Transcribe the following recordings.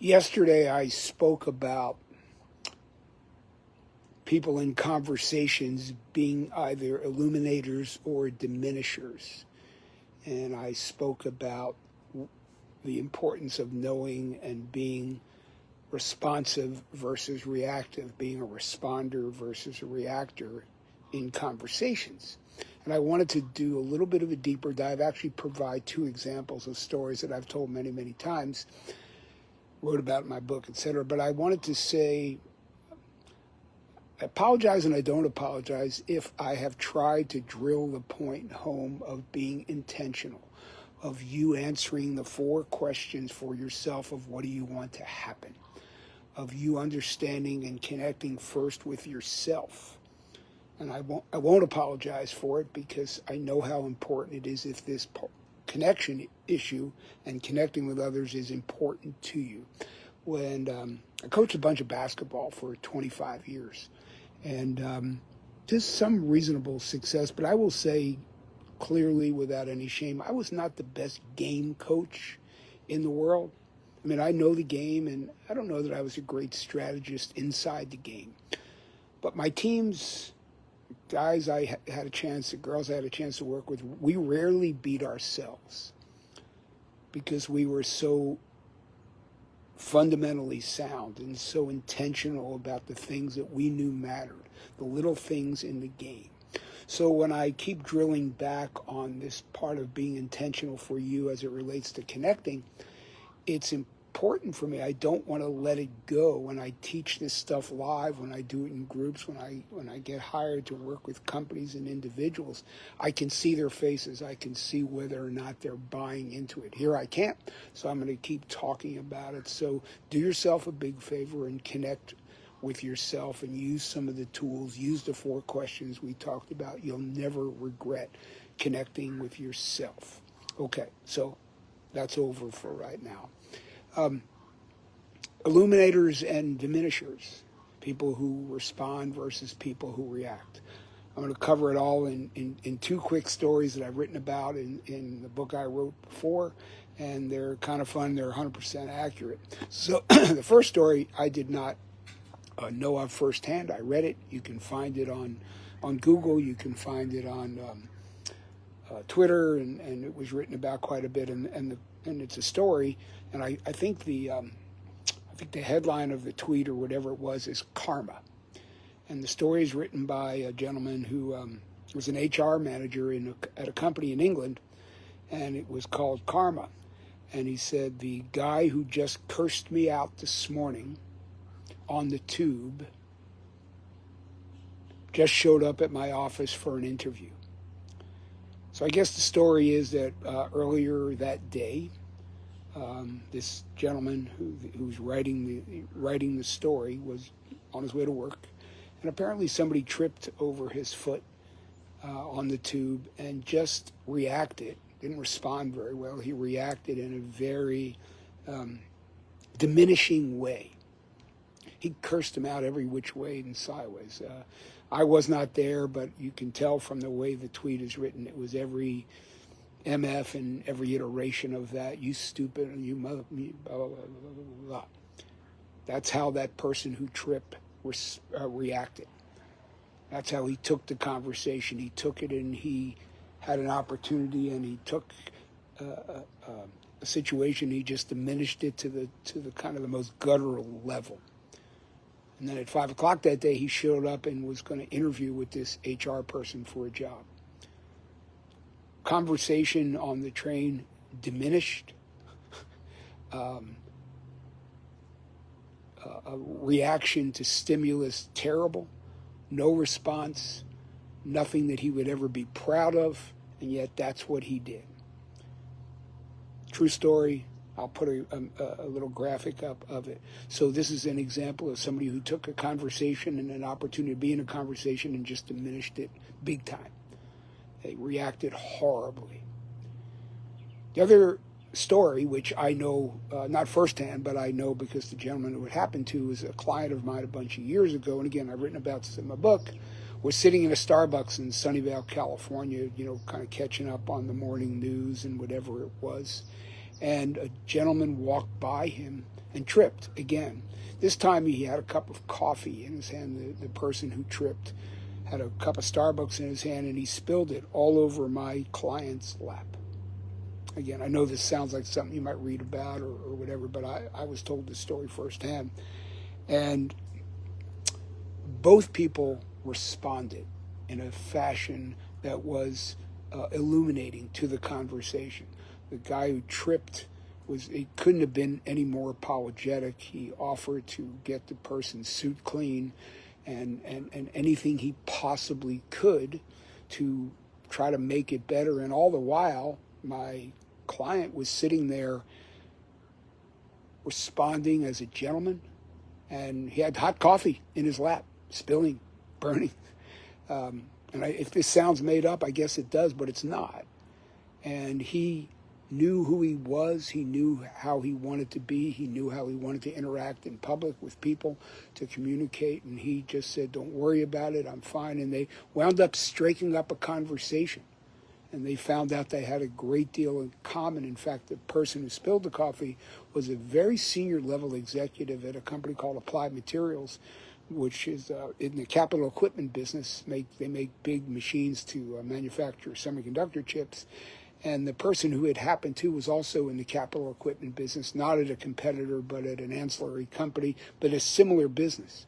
Yesterday, I spoke about people in conversations being either illuminators or diminishers. And I spoke about the importance of knowing and being responsive versus reactive, being a responder versus a reactor in conversations. And I wanted to do a little bit of a deeper dive, actually provide two examples of stories that I've told many, many times, wrote about in my book, etc. But I wanted to say, I apologize and I don't apologize if I have tried to drill the point home of being intentional, of you answering the 4 questions for yourself of what do you want to happen, of you understanding and connecting first with yourself. And I won't apologize for it because I know how important it is if this connection issue and connecting with others is important to you. When I coached a bunch of basketball for 25 years and just some reasonable success, but I will say clearly without any shame, I was not the best game coach in the world. I mean, I know the game, and I don't know that I was a great strategist inside the game. But my teams, guys I had a chance, the girls I had a chance to work with, we rarely beat ourselves because we were so fundamentally sound and so intentional about the things that we knew mattered, the little things in the game. So when I keep drilling back on this part of being intentional for you as it relates to connecting, it's important for me. I don't want to let it go when I teach this stuff live, when I do it in groups, when I get hired to work with companies and individuals. I can see their faces. I can see whether or not they're buying into it. Here I can't, so I'm going to keep talking about it. So do yourself a big favor and connect with yourself and use some of the tools. Use the 4 questions we talked about. You'll never regret connecting with yourself. Okay, so that's over for right now. Illuminators and diminishers, people who respond versus people who react. I'm going to cover it all in 2 quick stories that I've written about in the book I wrote before, and they're kind of fun. They're 100% accurate. So the first story I did not know of firsthand. I read it. You can find it on Google. You can find it on Twitter, and it was written about quite a bit. And it's a story. And I think the headline of the tweet or whatever it was is karma. And the story is written by a gentleman who was an HR manager at a company in England, and it was called Karma. And he said, the guy who just cursed me out this morning on the tube just showed up at my office for an interview. So I guess the story is that earlier that day, this gentleman who's writing the story was on his way to work, and apparently somebody tripped over his foot on the tube and just reacted. Didn't respond very well. He reacted in a very diminishing way. He cursed him out every which way and sideways. I was not there, but you can tell from the way the tweet is written, it was every MF and every iteration of that. You stupid, you mother, blah, blah, blah, blah, blah. That's how that person who tripped reacted. That's how he took the conversation. He took it and he had an opportunity, and he took a situation. He just diminished it to the kind of the most guttural level. And then at 5 o'clock that day, he showed up and was going to interview with this HR person for a job. Conversation on the train diminished. A reaction to stimulus terrible. No response. Nothing that he would ever be proud of. And yet that's what he did. True story. I'll put a little graphic up of it. So this is an example of somebody who took a conversation and an opportunity to be in a conversation and just diminished it big time. They reacted horribly. The other story, which I know, not firsthand, but I know because the gentleman who it happened to was a client of mine a bunch of years ago, and again, I've written about this in my book, was sitting in a Starbucks in Sunnyvale, California, kind of catching up on the morning news and whatever it was. And a gentleman walked by him and tripped again. This time he had a cup of coffee in his hand. The person who tripped had a cup of Starbucks in his hand, and he spilled it all over my client's lap. Again, I know this sounds like something you might read about or whatever, but I was told this story firsthand. And both people responded in a fashion that was illuminating to the conversation. The guy who tripped he couldn't have been any more apologetic. He offered to get the person's suit clean and anything he possibly could to try to make it better. And all the while, my client was sitting there responding as a gentleman, and he had hot coffee in his lap, spilling, burning. If this sounds made up, I guess it does, but it's not. And he knew who he was. He knew how he wanted to be. He knew how he wanted to interact in public with people, to communicate. And he just said, don't worry about it, I'm fine. And they wound up striking up a conversation. And they found out they had a great deal in common. In fact, the person who spilled the coffee was a very senior level executive at a company called Applied Materials, which is in the capital equipment business. They make big machines to manufacture semiconductor chips. And the person who it happened to was also in the capital equipment business, not at a competitor, but at an ancillary company, but a similar business.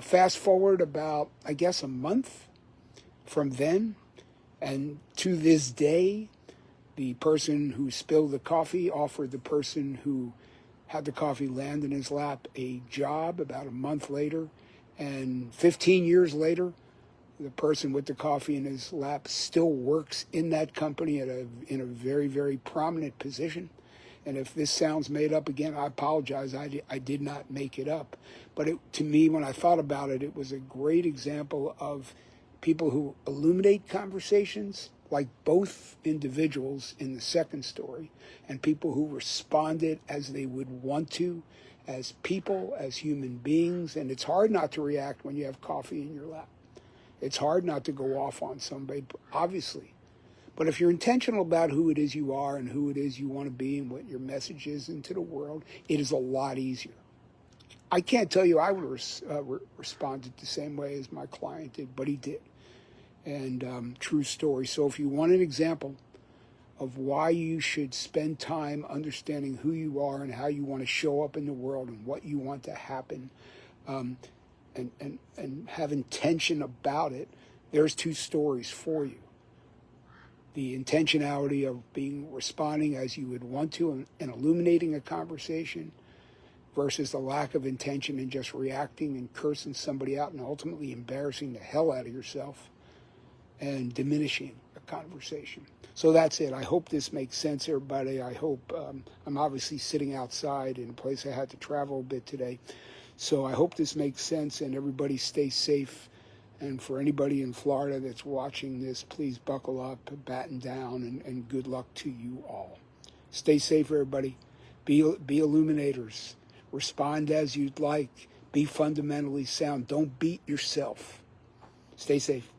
Fast forward about, I guess, a month from then, and to this day, the person who spilled the coffee offered the person who had the coffee land in his lap a job about a month later. And 15 years later, the person with the coffee in his lap still works in that company in a very, very prominent position. And if this sounds made up again, I apologize. I did not make it up. But to me, when I thought about it, it was a great example of people who illuminate conversations, like both individuals in the second story, and people who responded as they would want to, as people, as human beings. And it's hard not to react when you have coffee in your lap. It's hard not to go off on somebody, obviously. But if you're intentional about who it is you are and who it is you want to be and what your message is into the world, it is a lot easier. I can't tell you I would have responded the same way as my client did, but he did. And true story. So if you want an example of why you should spend time understanding who you are and how you want to show up in the world and what you want to happen, and have intention about it, there's two stories for you. The intentionality of responding as you would want to and illuminating a conversation versus the lack of intention and just reacting and cursing somebody out and ultimately embarrassing the hell out of yourself and diminishing a conversation. So that's it. I hope this makes sense, everybody. I hope I'm obviously sitting outside in a place I had to travel a bit today. So I hope this makes sense, and everybody stay safe. And for anybody in Florida that's watching this, please buckle up, batten down, and good luck to you all. Stay safe, everybody. Be illuminators. Respond as you'd like. Be fundamentally sound. Don't beat yourself. Stay safe.